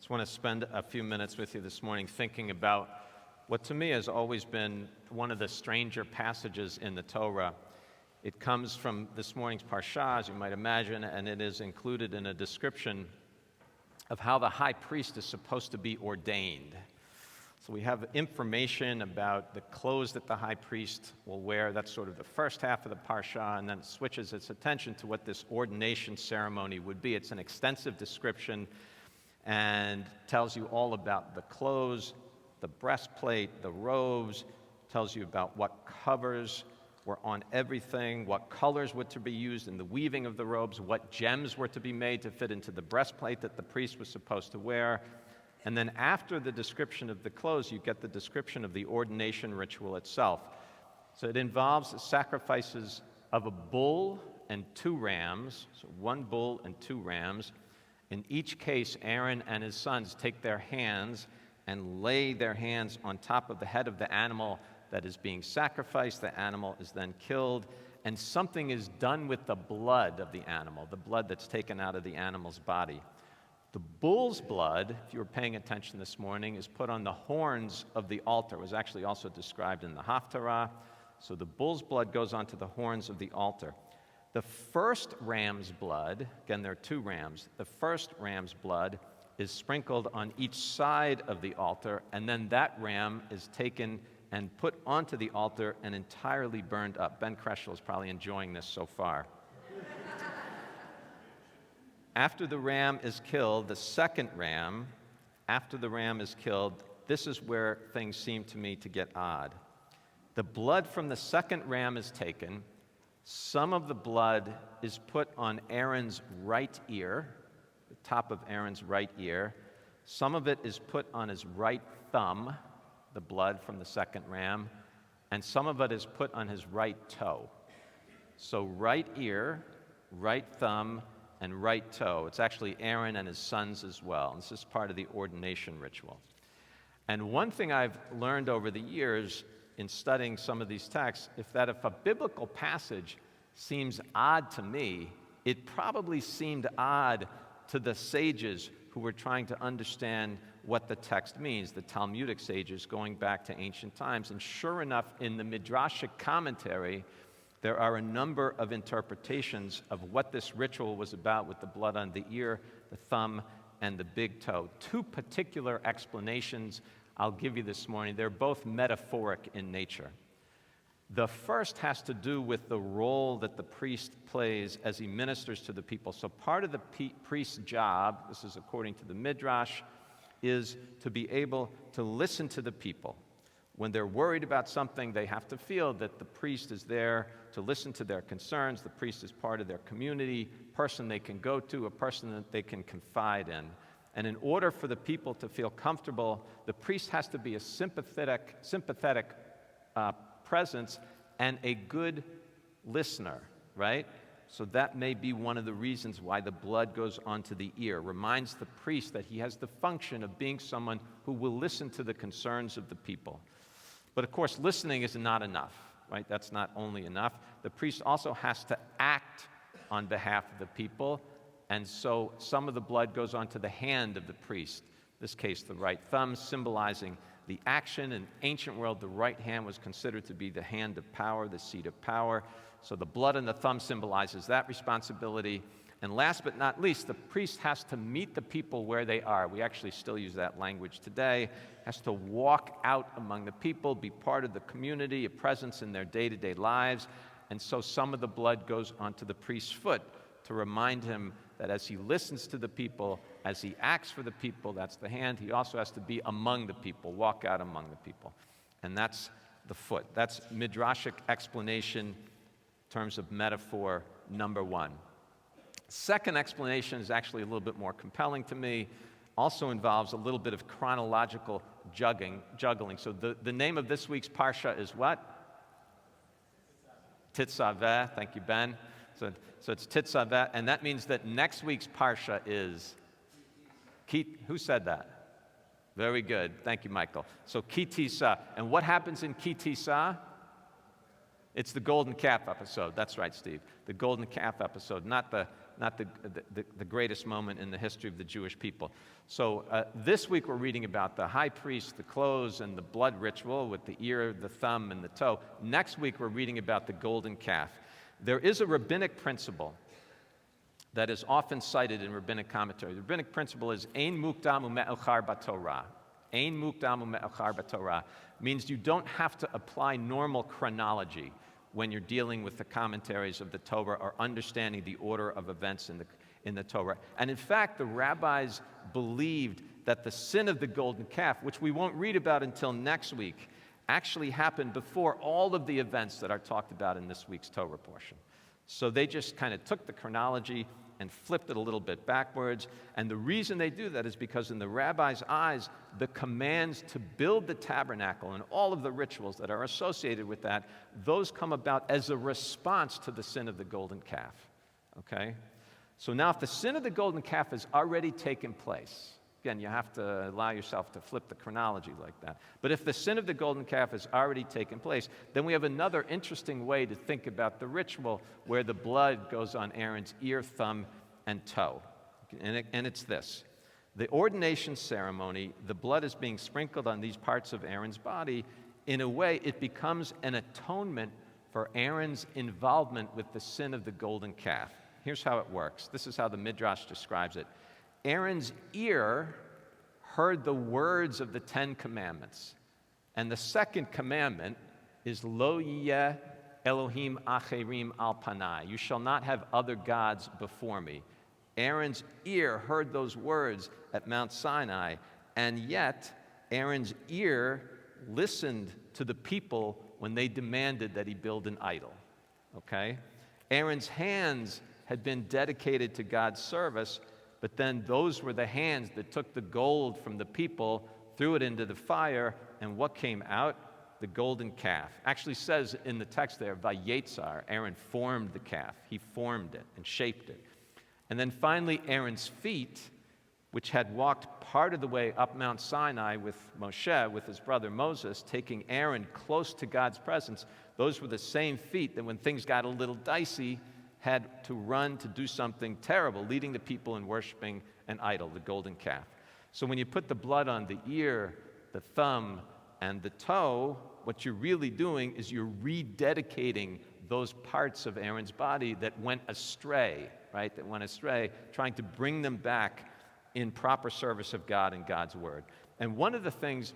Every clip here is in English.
just want to spend a few minutes with you this morning thinking about what to me has always been one of the stranger passages in the Torah. It comes from this morning's parsha, as you might imagine, and it is included in a description of how the high priest is supposed to be ordained. So we have information about the clothes that the high priest will wear. That's sort of the first half of the parsha, and then it switches its attention to what this ordination ceremony would be. It's an extensive description and tells you all about the clothes, the breastplate, the robes, tells you about what covers were on everything, what colors were to be used in the weaving of the robes, what gems were to be made to fit into the breastplate that the priest was supposed to wear. And then after the description of the clothes, you get the description of the ordination ritual itself. So it involves the sacrifices of a bull and 2 rams, so 1 bull and 2 rams. In each case, Aaron and his sons take their hands and lay their hands on top of the head of the animal that is being sacrificed. The animal is then killed, and something is done with the blood of the animal, the blood that's taken out of the animal's body. The bull's blood, if you were paying attention this morning, is put on the horns of the altar. It was actually also described in the Haftarah. So the bull's blood goes onto the horns of the altar. The first ram's blood, again, there are 2 rams, the first ram's blood is sprinkled on each side of the altar, and then that ram is taken and put onto the altar and entirely burned up. Ben Kreschel is probably enjoying this so far. After the ram is killed, the second ram, after the ram is killed, this is where things seem to me to get odd. The blood from the second ram is taken. Some of the blood is put on Aaron's right ear, the top of Aaron's right ear. Some of it is put on his right thumb, the blood from the second ram, and some of it is put on his right toe. So right ear, right thumb, and right toe. It's actually Aaron and his sons as well. This is part of the ordination ritual. And one thing I've learned over the years in studying some of these texts, if a biblical passage seems odd to me, it probably seemed odd to the sages who were trying to understand what the text means, the Talmudic sages going back to ancient times. And sure enough, in the Midrashic commentary, there are a number of interpretations of what this ritual was about with the blood on the ear, the thumb, and the big toe. 2 particular explanations I'll give you this morning. They're both metaphoric in nature. The first has to do with the role that the priest plays as he ministers to the people. So part of the priest's job, this is according to the Midrash, is to be able to listen to the people. When they're worried about something, they have to feel that the priest is there to listen to their concerns. The priest is part of their community, person they can go to, a person that they can confide in. And in order for the people to feel comfortable, the priest has to be a sympathetic presence and a good listener, right? So that may be one of the reasons why the blood goes onto the ear, reminds the priest that he has the function of being someone who will listen to the concerns of the people. But of course, listening is not enough, right? That's not only enough. The priest also has to act on behalf of the people, and so some of the blood goes onto the hand of the priest, in this case the right thumb, symbolizing the action. In ancient world, the right hand was considered to be the hand of power, the seat of power. So the blood on the thumb symbolizes that responsibility. And last but not least, the priest has to meet the people where they are. We actually still use that language today. Has to walk out among the people, be part of the community, a presence in their day-to-day lives. And so some of the blood goes onto the priest's foot to remind him that as he listens to the people, as he acts for the people, that's the hand, he also has to be among the people, walk out among the people. And that's the foot. That's Midrashic explanation in terms of metaphor number 1. Second explanation is actually a little bit more compelling to me. Also involves a little bit of chronological juggling. So the name of this week's parsha is what? Tetzaveh. Thank you, Ben. So it's Tetzaveh, and that means that next week's parsha is who said that? Very good. Thank you, Michael. So Ki Tisa. And what happens in Ki Tisa? It's the golden calf episode. That's right, Steve. The golden calf episode, not the not the greatest moment in the history of the Jewish people. So this week we're reading about the high priest, the clothes, and the blood ritual with the ear, the thumb, and the toe. Next week we're reading about the golden calf. There is a rabbinic principle that is often cited in rabbinic commentary. The rabbinic principle is ein mukdam u'me'achar b'Torah. Ein mukdam u'me'achar b'Torah means you don't have to apply normal chronology when you're dealing with the commentaries of the Torah or understanding the order of events in the Torah. And in fact, the rabbis believed that the sin of the golden calf, which we won't read about until next week, actually happened before all of the events that are talked about in this week's Torah portion. So they just kind of took the chronology and flipped it a little bit backwards. And the reason they do that is because in the rabbis' eyes, the commands to build the tabernacle and all of the rituals that are associated with that, those come about as a response to the sin of the golden calf, okay? So now if the sin of the golden calf has already taken place, again, you have to allow yourself to flip the chronology like that. But if the sin of the golden calf has already taken place, then we have another interesting way to think about the ritual where the blood goes on Aaron's ear, thumb, and toe. And it's this. The ordination ceremony, the blood is being sprinkled on these parts of Aaron's body. In a way, it becomes an atonement for Aaron's involvement with the sin of the golden calf. Here's how it works. This is how the Midrash describes it. Aaron's ear heard the words of the 10 commandments. And the second commandment is Lo yeh Elohim acherim al panai. You shall not have other gods before me. Aaron's ear heard those words at Mount Sinai, and yet Aaron's ear listened to the people when they demanded that he build an idol. Okay? Aaron's hands had been dedicated to God's service, but then those were the hands that took the gold from the people, threw it into the fire, and what came out? The golden calf. Actually says in the text there, Vayetzar, Aaron formed the calf. He formed it and shaped it. And then finally, Aaron's feet, which had walked part of the way up Mount Sinai with Moshe, with his brother Moses, taking Aaron close to God's presence, those were the same feet that when things got a little dicey, had to run to do something terrible, leading the people in worshiping an idol, the golden calf. So when you put the blood on the ear, the thumb, and the toe, what you're really doing is you're rededicating those parts of Aaron's body that went astray, right? That went astray, trying to bring them back in proper service of God and God's word. And one of the things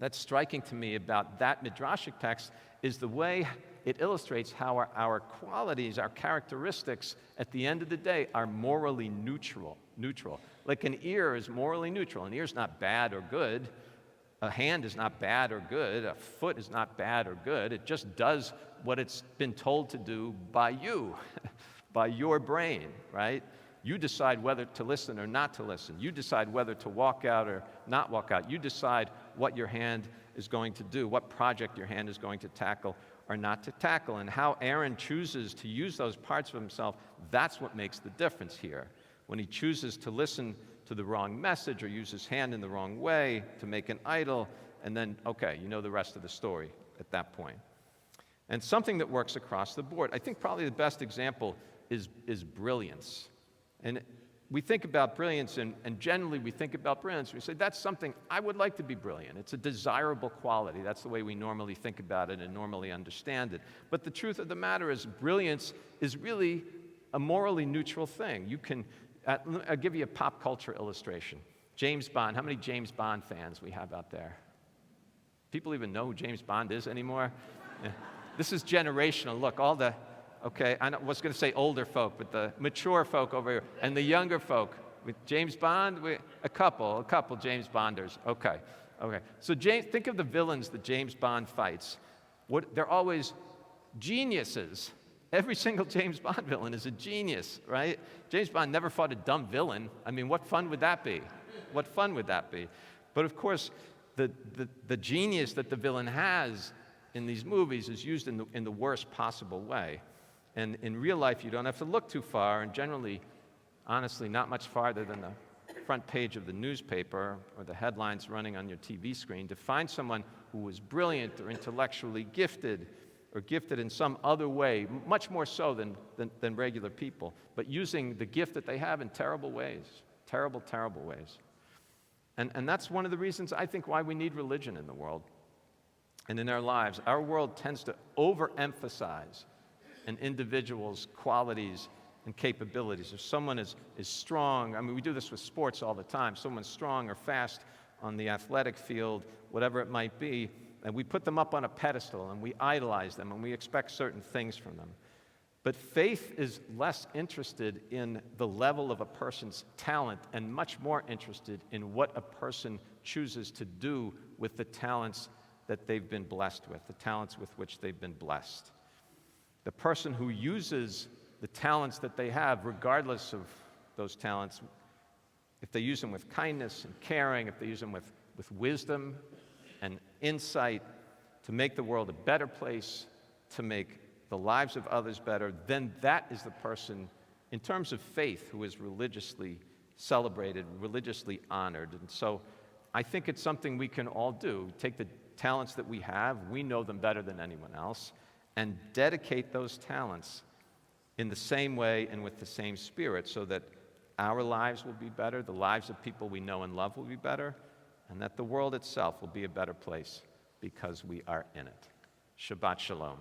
that's striking to me about that midrashic text is the way it illustrates how our qualities, our characteristics, at the end of the day, are morally neutral. Like an ear is morally neutral. An ear is not bad or good. A hand is not bad or good. A foot is not bad or good. It just does what it's been told to do by you, by your brain, right? You decide whether to listen or not to listen. You decide whether to walk out or not walk out. You decide what your hand is going to do, what project your hand is going to tackle or not to tackle. And how Aaron chooses to use those parts of himself, that's what makes the difference here. When he chooses to listen to the wrong message or use his hand in the wrong way to make an idol, and then, okay, you know the rest of the story at that point. And something that works across the board. I think probably the best example is brilliance. And we think about brilliance, and generally we think about brilliance, we say, that's something, I would like to be brilliant. It's a desirable quality. That's the way we normally think about it and normally understand it. But the truth of the matter is, brilliance is really a morally neutral thing. You can, I'll give you a pop culture illustration. James Bond, how many James Bond fans we have out there? People even know who James Bond is anymore? Yeah. This is generational. Look, all the, okay, I was going to say older folk, but the mature folk over here, and the younger folk. With James Bond, a couple James Bonders. Okay. So think of the villains that James Bond fights. They're always geniuses. Every single James Bond villain is a genius, right? James Bond never fought a dumb villain. I mean, what fun would that be? What fun would that be? But of course, the genius that the villain has in these movies is used in the worst possible way. And in real life, you don't have to look too far, and generally, honestly, not much farther than the front page of the newspaper or the headlines running on your TV screen to find someone who was brilliant or intellectually gifted or gifted in some other way, much more so than regular people, but using the gift that they have in terrible ways, terrible, terrible ways. And that's one of the reasons I think why we need religion in the world and in our lives. Our world tends to overemphasize an individual's qualities and capabilities. If someone is strong, I mean, we do this with sports all the time. Someone's strong or fast on the athletic field, whatever it might be, and we put them up on a pedestal and we idolize them and we expect certain things from them. But faith is less interested in the level of a person's talent and much more interested in what a person chooses to do with the talents that they've been blessed with, the talents with which they've been blessed. The person who uses the talents that they have, regardless of those talents, if they use them with kindness and caring, if they use them with wisdom and insight to make the world a better place, to make the lives of others better, then that is the person, in terms of faith, who is religiously celebrated, religiously honored. And so I think it's something we can all do. Take the talents that we have, we know them better than anyone else, and dedicate those talents in the same way and with the same spirit so that our lives will be better, the lives of people we know and love will be better, and that the world itself will be a better place because we are in it. Shabbat Shalom.